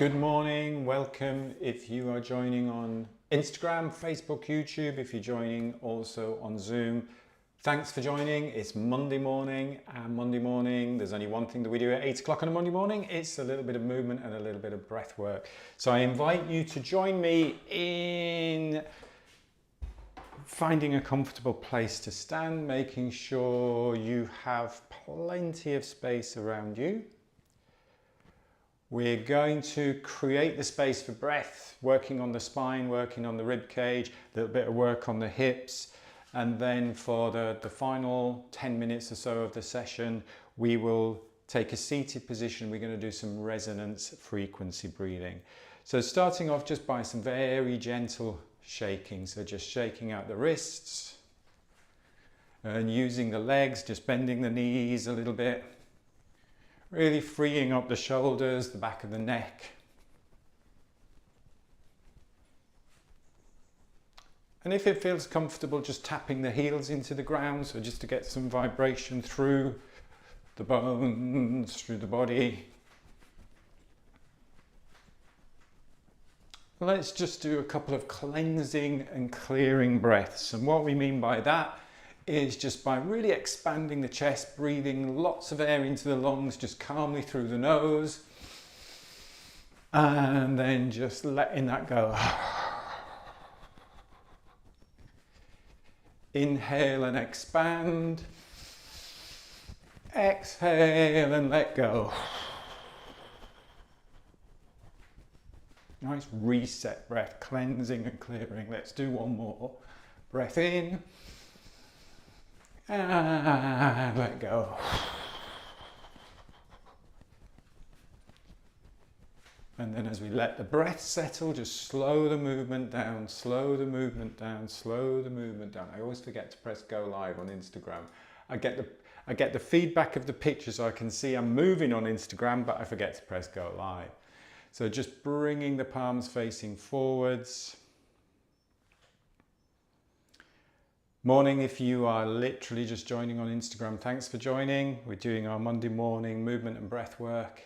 Good morning, welcome if you are joining on Instagram, Facebook, YouTube, if you're joining also on Zoom. Thanks for joining. It's Monday morning, and Monday morning, there's only one thing that we do at 8 o'clock on a Monday morning. It's a little bit of movement and a little bit of breath work. So I invite you to join me in finding a comfortable place to stand, making sure you have plenty of space around you. We're going to create the space for breath, working on the spine, working on the rib cage, a little bit of work on the hips. And then for the final 10 minutes or so of the session, we will take a seated position. We're going to do some resonance frequency breathing. So starting off just by some very gentle shaking. So just shaking out the wrists and using the legs, just bending the knees a little bit. Really freeing up the shoulders, the back of the neck. And if it feels comfortable, just tapping the heels into the ground, so just to get some vibration through the bones, through the body. Let's just do a couple of cleansing and clearing breaths. And what we mean by that is just by really expanding the chest, breathing lots of air into the lungs, just calmly through the nose, and then just letting that go. Inhale and expand, exhale and let go. Nice reset breath, cleansing and clearing. Let's do one more. Breath in. And let go. And then as we let the breath settle, just slow the movement down, slow the movement down, slow the movement down. I always forget to press go live on Instagram. I get the feedback of the picture so I can see I'm moving on Instagram, but I forget to press go live. So just bringing the palms facing forwards. Morning if you are literally just joining on Instagram, thanks for joining. We're doing our Monday morning movement and breath work.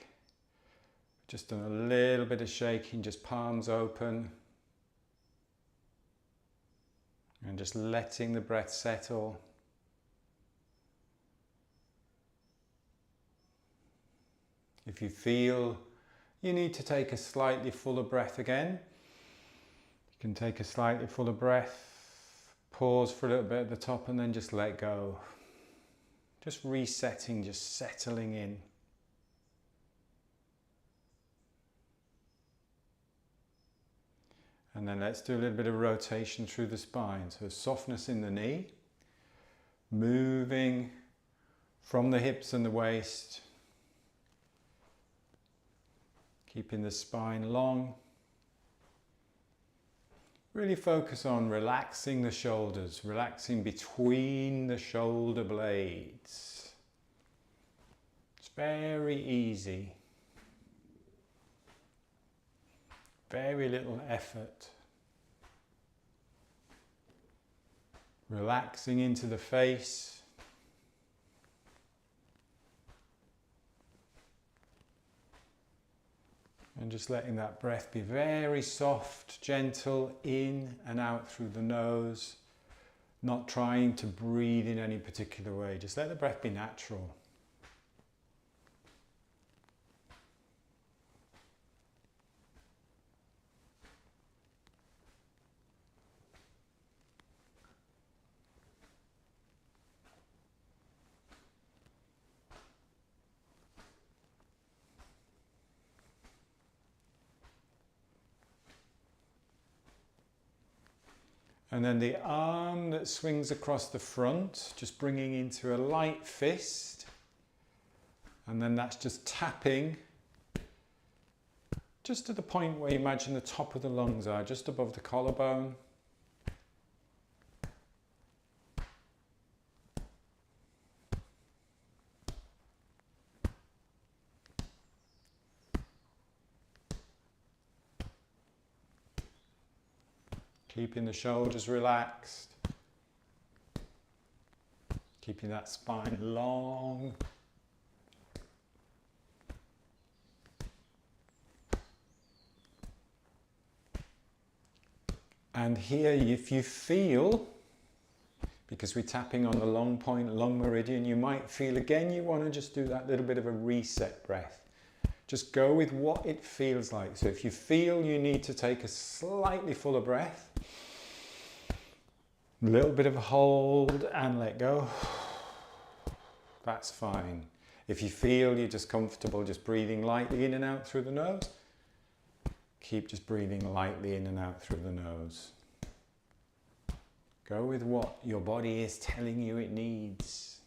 Just done a little bit of shaking, just palms open. And just letting the breath settle. If you feel you need to take a slightly fuller breath again, you can take a slightly fuller breath. Pause for a little bit at the top and then just let go. Just resetting, just settling in. And then let's do a little bit of rotation through the spine. So softness in the knee, moving from the hips and the waist, keeping the spine long. Really focus on relaxing the shoulders, relaxing between the shoulder blades. It's very easy. Very little effort. Relaxing into the face. And just letting that breath be very soft, gentle, in and out through the nose. Not trying to breathe in any particular way. Just let the breath be natural. And then the arm that swings across the front, just bringing into a light fist. And then that's just tapping just to the point where you imagine the top of the lungs are, just above the collarbone. Keeping the shoulders relaxed. Keeping that spine long. And here, if you feel, because we're tapping on the long point, long meridian, you might feel again you want to just do that little bit of a reset breath. Just go with what it feels like. So if you feel you need to take a slightly fuller breath, a little bit of a hold and let go, that's fine. If you feel you're just comfortable just breathing lightly in and out through the nose, keep just breathing lightly in and out through the nose. Go with what your body is telling you it needs.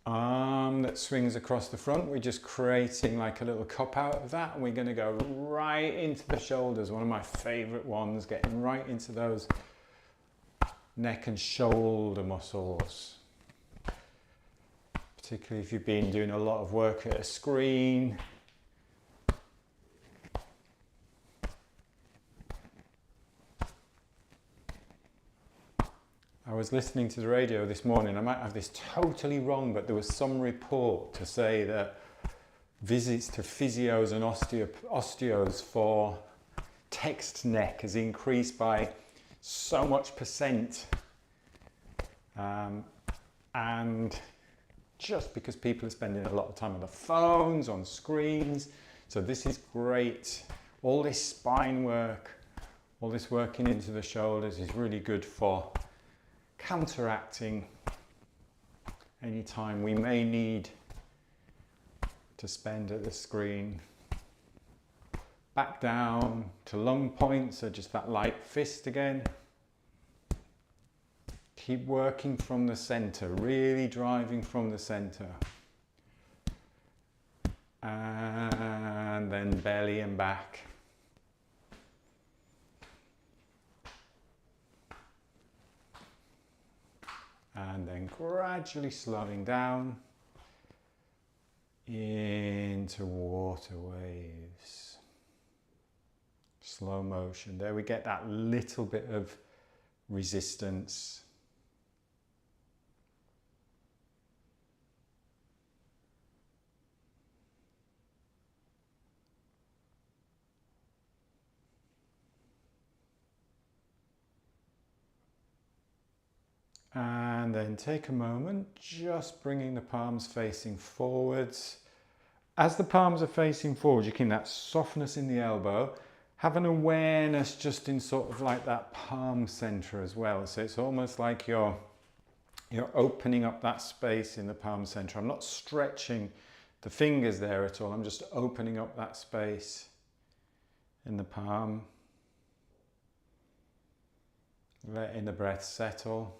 Arm that swings across the front, we're just creating like a little cup out of that, and we're going to go right into the shoulders, one of my favorite ones, getting right into those neck and shoulder muscles. Particularly if you've been doing a lot of work at a screen. I was listening to the radio this morning, I might have this totally wrong, but there was some report to say that visits to physios and osteos for text neck has increased by so much percent. And just because people are spending a lot of time on the phones, on screens. So this is great. All this spine work, all this working into the shoulders is really good for counteracting any time we may need to spend at the screen. Back down to long points, so just that light fist again. Keep working from the center, really driving from the center. And then belly and back. And then gradually slowing down into water waves. Slow motion. There we get that little bit of resistance. And then take a moment, just bringing the palms facing forwards. As the palms are facing forward, you can that softness in the elbow. Have an awareness just in sort of like that palm center as well. So it's almost like you're opening up that space in the palm center. I'm not stretching the fingers there at all. I'm just opening up that space in the palm. Letting the breath settle.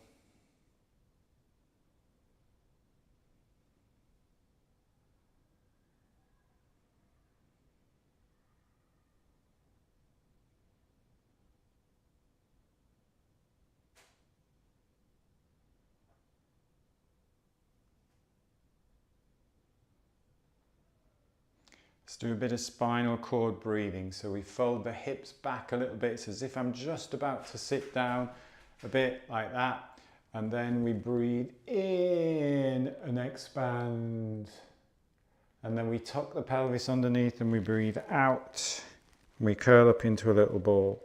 Let's do a bit of spinal cord breathing. So we fold the hips back a little bit. It's as if I'm just about to sit down, a bit like that. And then we breathe in and expand. And then we tuck the pelvis underneath and we breathe out. We curl up into a little ball.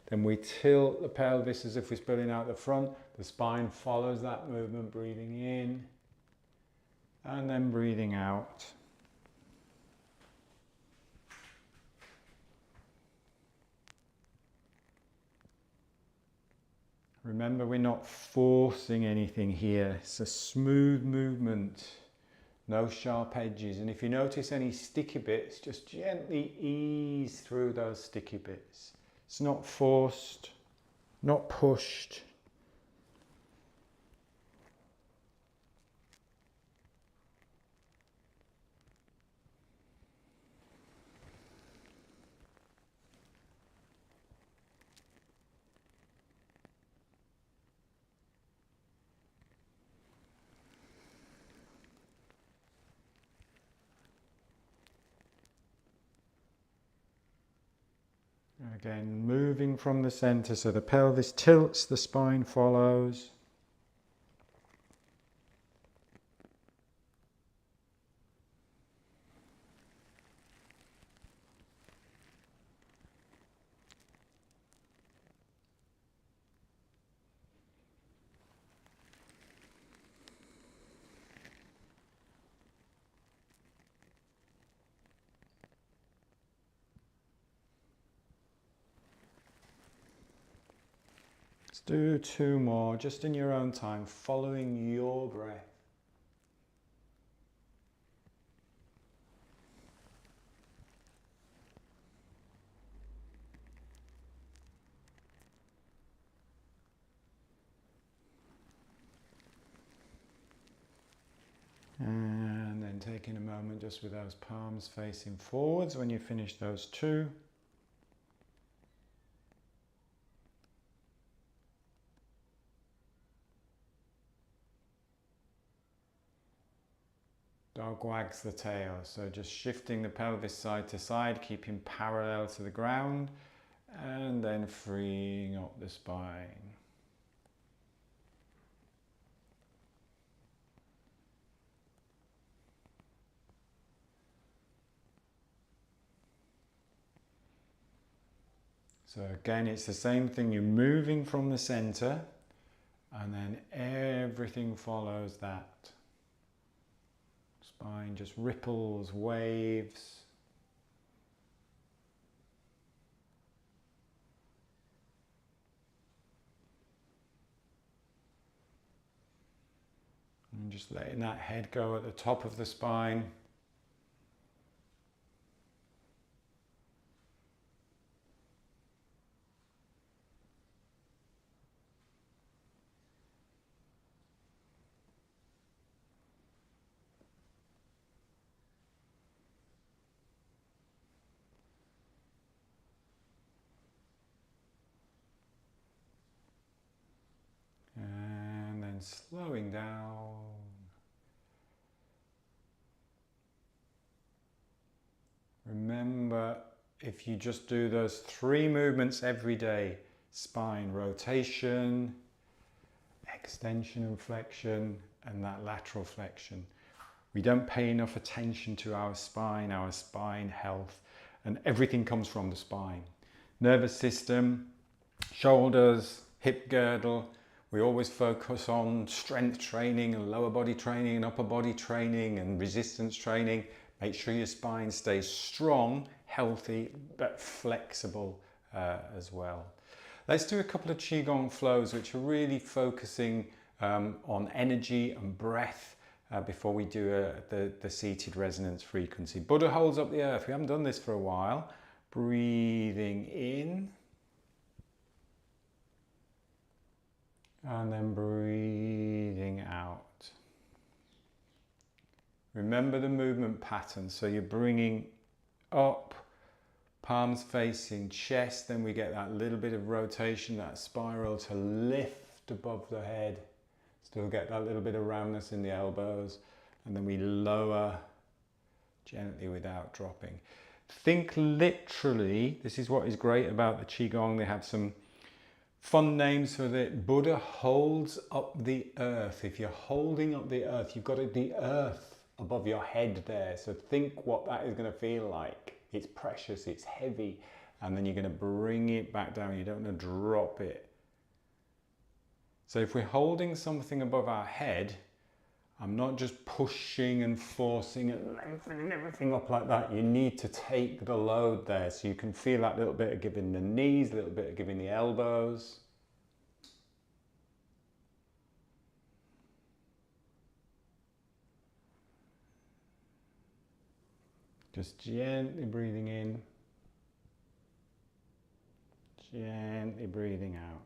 Then we tilt the pelvis as if we're spilling out the front. The spine follows that movement, breathing in and then breathing out. Remember, we're not forcing anything here. It's a smooth movement, no sharp edges. And if you notice any sticky bits, just gently ease through those sticky bits. It's not forced, not pushed. Again, moving from the center, so the pelvis tilts, the spine follows. Let's do 2 more, just in your own time, following your breath. And then taking a moment just with those palms facing forwards when you finish those 2. Dog wags the tail, so just shifting the pelvis side to side, keeping parallel to the ground, and then freeing up the spine. So again, it's the same thing, you're moving from the center, and then everything follows that. Spine just ripples, waves. And just letting that head go at the top of the spine. And then slowing down. Remember, if you just do those 3 movements every day, spine rotation, extension and flexion, and that lateral flexion, we don't pay enough attention to our spine health, and everything comes from the spine. Nervous system, shoulders, hip girdle. We always focus on strength training and lower body training and upper body training and resistance training. Make sure your spine stays strong, healthy, but flexible as well. Let's do a couple of Qigong flows, which are really focusing on energy and breath before we do the seated resonance frequency. Buddha holds up the earth. We haven't done this for a while. Breathing in. And then breathing out. Remember the movement pattern. So you're bringing up, palms facing chest, then we get that little bit of rotation, that spiral to lift above the head. Still get that little bit of roundness in the elbows. And then we lower gently without dropping. Think literally, this is what is great about the Qigong. They have some fun names for it. Buddha holds up the earth. If you're holding up the earth, you've got the earth above your head there. So think what that is going to feel like. It's precious, it's heavy, and then you're going to bring it back down. You don't want to drop it. So if we're holding something above our head, I'm not just pushing and forcing and lengthening everything up like that. You need to take the load there, so you can feel that little bit of giving the knees, a little bit of giving the elbows. Just gently breathing in, gently breathing out.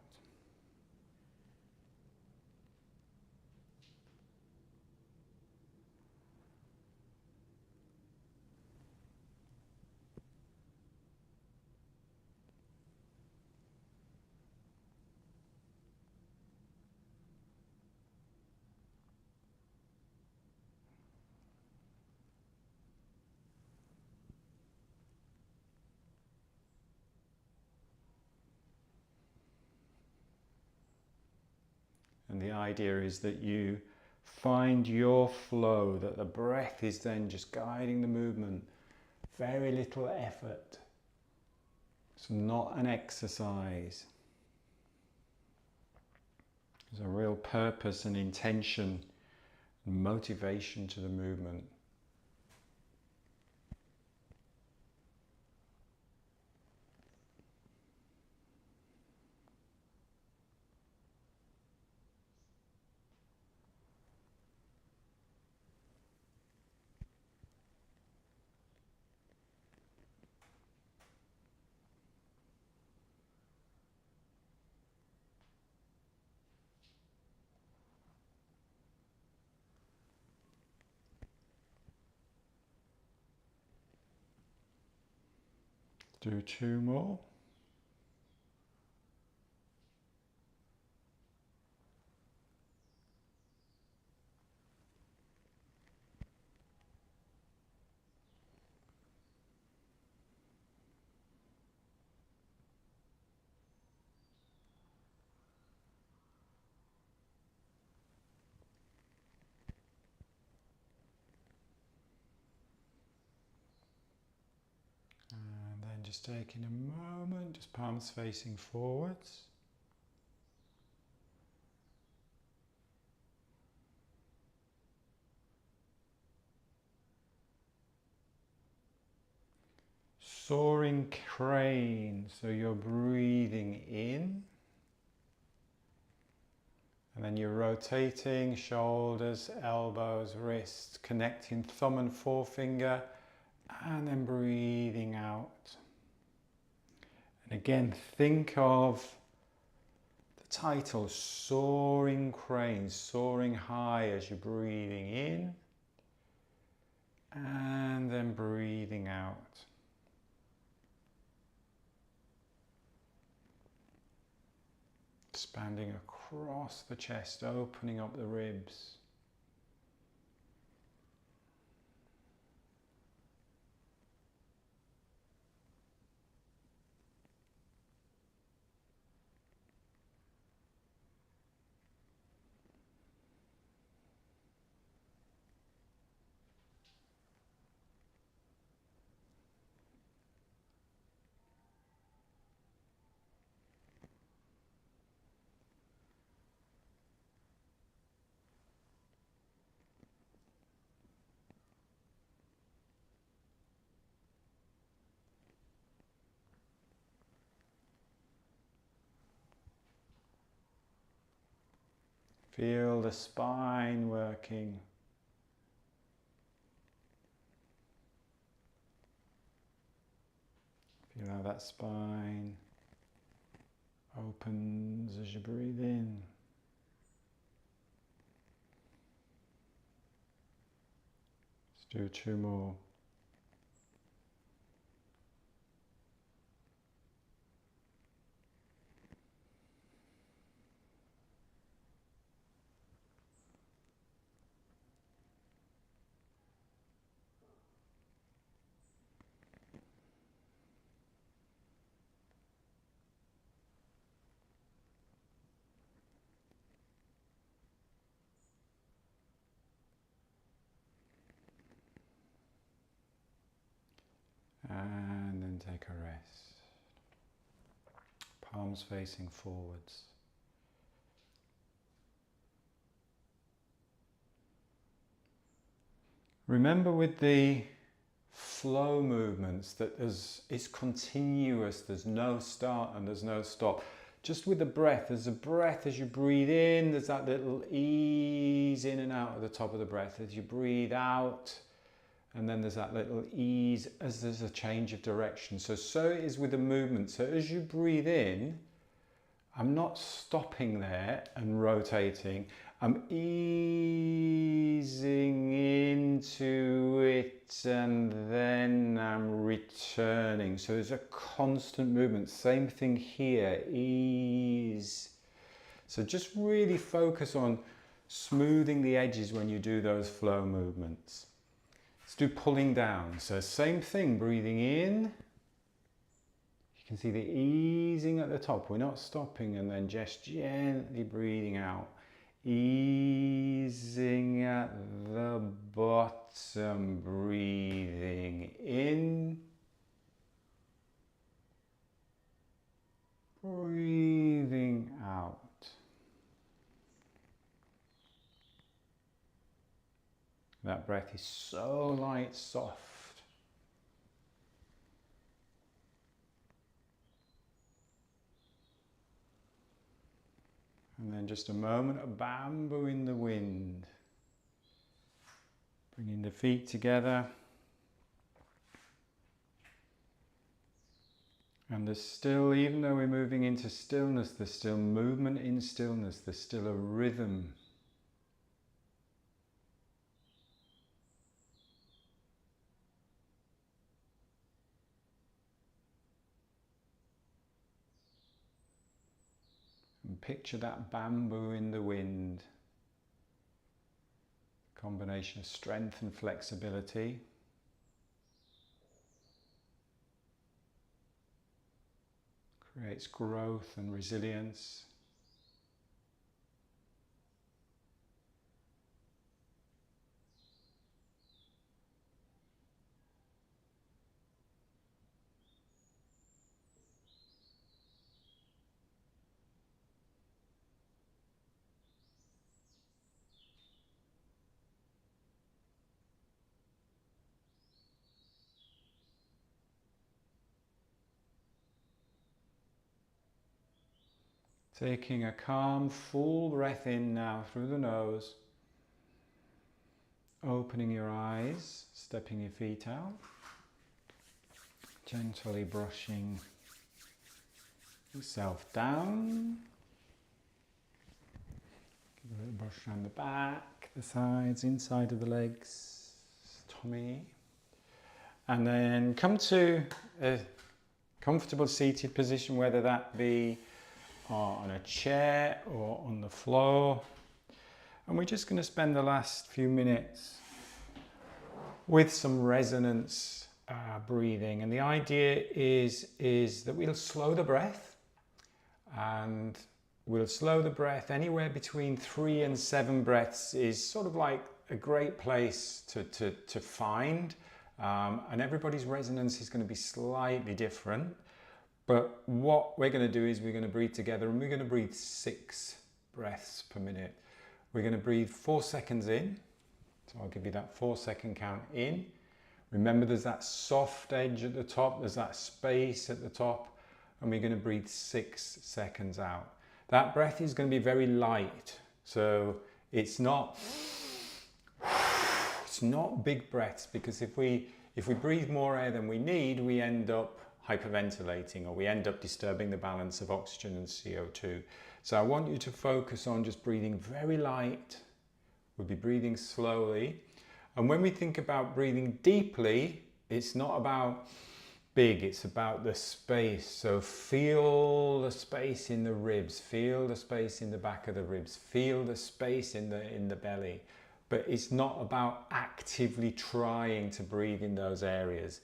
And the idea is that you find your flow, that the breath is then just guiding the movement. Very little effort. It's not an exercise. There's a real purpose and intention and motivation to the movement. do 2 more. And then just taking a moment, just palms facing forwards. Soaring crane, so you're breathing in. And then you're rotating shoulders, elbows, wrists, connecting thumb and forefinger, and then breathing out. And again, think of the title, Soaring Crane, soaring high as you're breathing in, and then breathing out. Expanding across the chest, opening up the ribs. Feel the spine working. Feel how that spine opens as you breathe in. Let's do 2 more. And then take a rest. Palms facing forwards. Remember with the flow movements that it's continuous, there's no start and there's no stop. Just with the breath, there's a breath as you breathe in, there's that little ease in and out at the top of the breath. As you breathe out, and then there's that little ease as there's a change of direction. So it is with the movement. So as you breathe in, I'm not stopping there and rotating. I'm easing into it and then I'm returning. So there's a constant movement. Same thing here, ease. So just really focus on smoothing the edges when you do those flow movements. Let's do pulling down. So same thing, breathing in. You can see the easing at the top. We're not stopping, and then just gently breathing out. Easing at the bottom, breathing in. Breathing out. That breath is so light, soft. And then just a moment of bamboo in the wind. Bringing the feet together. And there's still, even though we're moving into stillness, there's still movement in stillness. There's still a rhythm. picture that bamboo in the wind. Combination of strength and flexibility. Creates growth and resilience. Taking a calm, full breath in now through the nose. Opening your eyes, stepping your feet out. Gently brushing yourself down. Give a little brush around the back, the sides, inside of the legs, tummy. And then come to a comfortable seated position, whether that be on a chair or on the floor. And we're just going to spend the last few minutes with some resonance breathing. And the idea is that we'll slow the breath, and we'll slow the breath anywhere between 3 and 7 breaths is sort of like a great place to find. And everybody's resonance is going to be slightly different. But what we're going to do is we're going to breathe together, and we're going to breathe 6 breaths per minute. We're going to breathe 4 seconds in. So I'll give you that 4-second count in. Remember, there's that soft edge at the top, there's that space at the top, and we're going to breathe 6 seconds out. That breath is going to be very light. So it's not big breaths, because if we breathe more air than we need, we end up hyperventilating, or we end up disturbing the balance of oxygen and CO2. So I want you to focus on just breathing very light. We'll be breathing slowly. And when we think about breathing deeply, it's not about big, it's about the space. So feel the space in the ribs, feel the space in the back of the ribs, feel the space in the belly. But it's not about actively trying to breathe in those areas.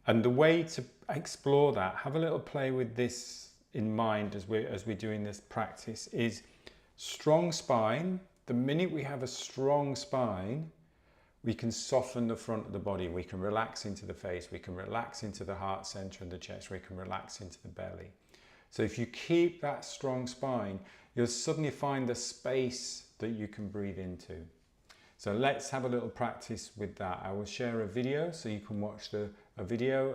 And the way to explore that, have a little play with this in mind as we're doing this practice, is strong spine. The minute we have a strong spine, we can soften the front of the body. We can relax into the face. We can relax into the heart center and the chest. We can relax into the belly. So if you keep that strong spine, you'll suddenly find the space that you can breathe into. So let's have a little practice with that. I will share a video so you can watch a video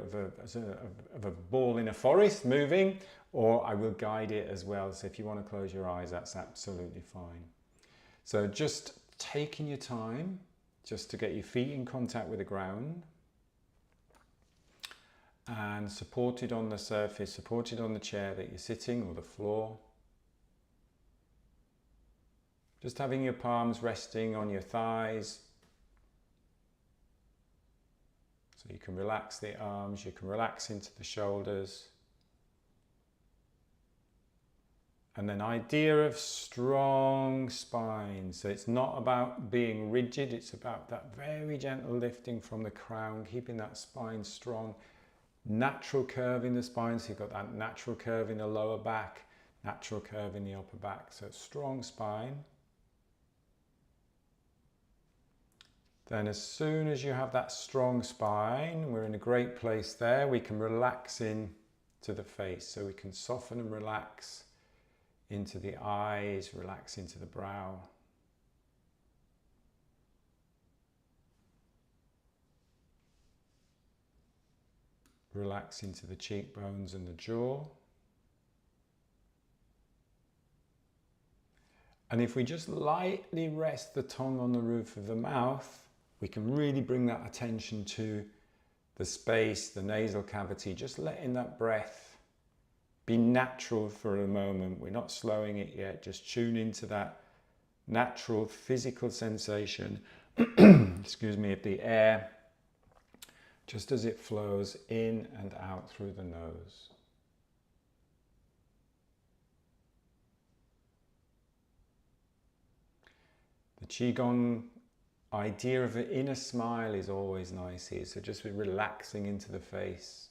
of a ball in a forest moving, or I will guide it as well. So if you want to close your eyes, that's absolutely fine. So just taking your time just to get your feet in contact with the ground and supported on the surface, supported on the chair that you're sitting or the floor. Just having your palms resting on your thighs. So you can relax the arms, you can relax into the shoulders. And then idea of strong spine. So it's not about being rigid, it's about that very gentle lifting from the crown, keeping that spine strong. Natural curve in the spine, so you've got that natural curve in the lower back, natural curve in the upper back. So strong spine. Then as soon as you have that strong spine, we're in a great place there, we can relax in to the face. So we can soften and relax into the eyes, relax into the brow. Relax into the cheekbones and the jaw. And if we just lightly rest the tongue on the roof of the mouth, we can really bring that attention to the space, the nasal cavity, just letting that breath be natural for a moment. We're not slowing it yet, just tune into that natural physical sensation, excuse me, of the air, just as it flows in and out through the nose. The Qigong idea of an inner smile is always nice here, so just relaxing into the face.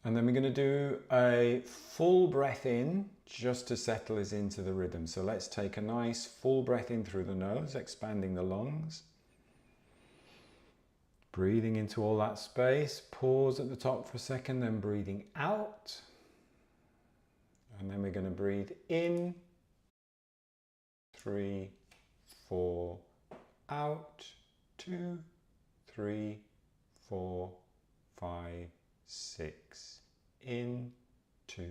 And then we're going to do a full breath in just to settle us into the rhythm. So let's take a nice full breath in through the nose, expanding the lungs. Breathing into all that space. Pause at the top for a second, then breathing out. And then we're going to breathe in. 3, 4, out. 2, 3, 4, 5, 6. In, 2,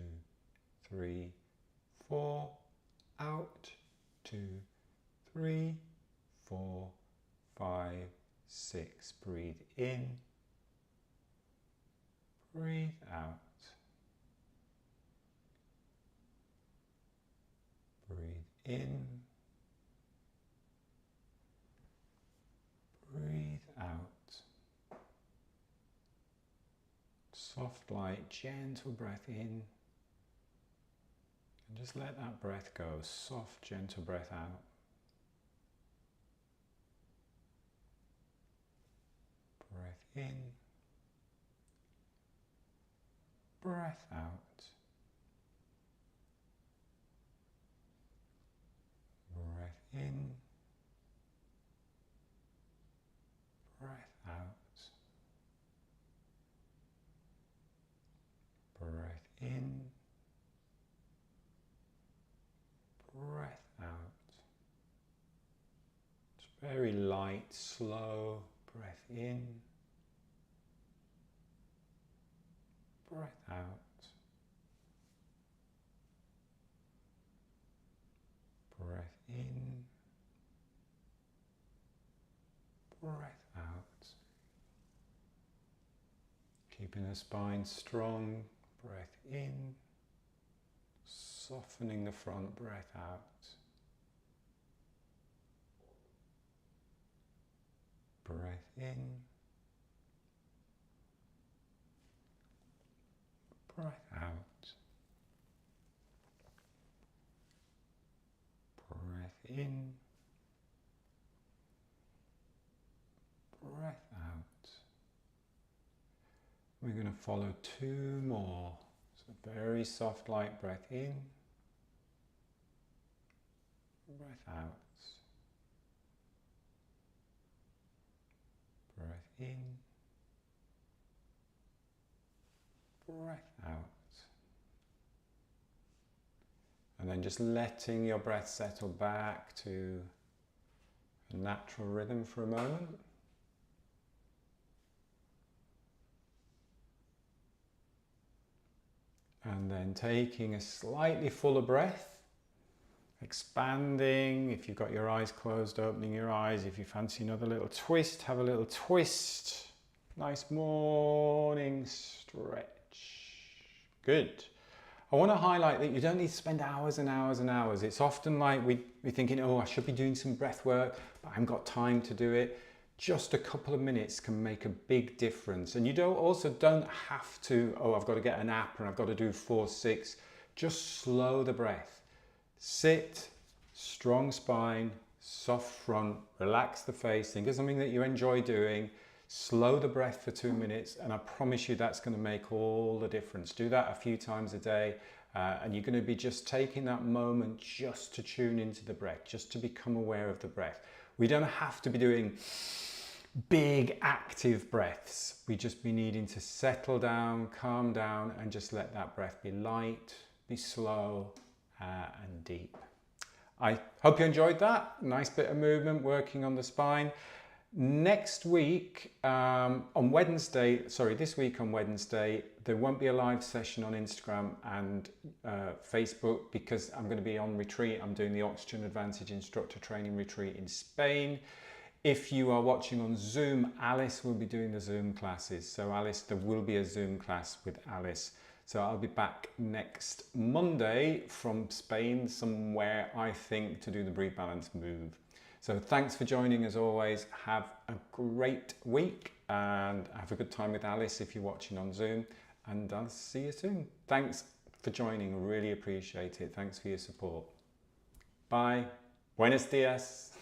3, 4, out, 2, 3, 4, 5, 6. Breathe in, breathe out, breathe in, breathe out. Soft, light, gentle breath in, and just let that breath go. Soft, gentle breath out. Breath in, breath out. Breath in, breath out. Breath in, breath out. It's very light, slow. Breath in, breath out. Breath in, breath out. Keeping the spine strong. Breath in, softening the front, breath out. Breath in, breath out. Breath in, breath out. We're going to follow 2 more. So very soft, light breath in, breath out. Breath in, breath out. And then just letting your breath settle back to a natural rhythm for a moment. And then taking a slightly fuller breath, expanding. If you've got your eyes closed, opening your eyes. If you fancy another little twist, have a little twist. Nice morning stretch. Good. I want to highlight that you don't need to spend hours and hours and hours. It's often like we're thinking, oh, I should be doing some breath work, but I haven't got time to do it. Just a couple of minutes can make a big difference. And you don't have to, oh, I've got to get an app and I've got to do 4, 6. Just slow the breath. Sit, strong spine, soft front, relax the face. Think of something that you enjoy doing. Slow the breath for 2 minutes, and I promise you that's going to make all the difference. Do that a few times a day, and you're going to be just taking that moment just to tune into the breath, just to become aware of the breath. We don't have to be doing big active breaths. We just be needing to settle down, calm down, and just let that breath be light, be slow, and deep. I hope you enjoyed that. Nice bit of movement working on the spine. Next week, this week on Wednesday, there won't be a live session on Instagram and Facebook because I'm going to be on retreat. I'm doing the Oxygen Advantage Instructor Training Retreat in Spain. If you are watching on Zoom, Alice will be doing the Zoom classes. So Alice, there will be a Zoom class with Alice. So I'll be back next Monday from Spain somewhere, I think, to do the Breathe Balance move. So thanks for joining as always. Have a great week and have a good time with Alice if you're watching on Zoom. and I'll see you soon. Thanks for joining, really appreciate it. Thanks for your support. Bye. Buenos dias.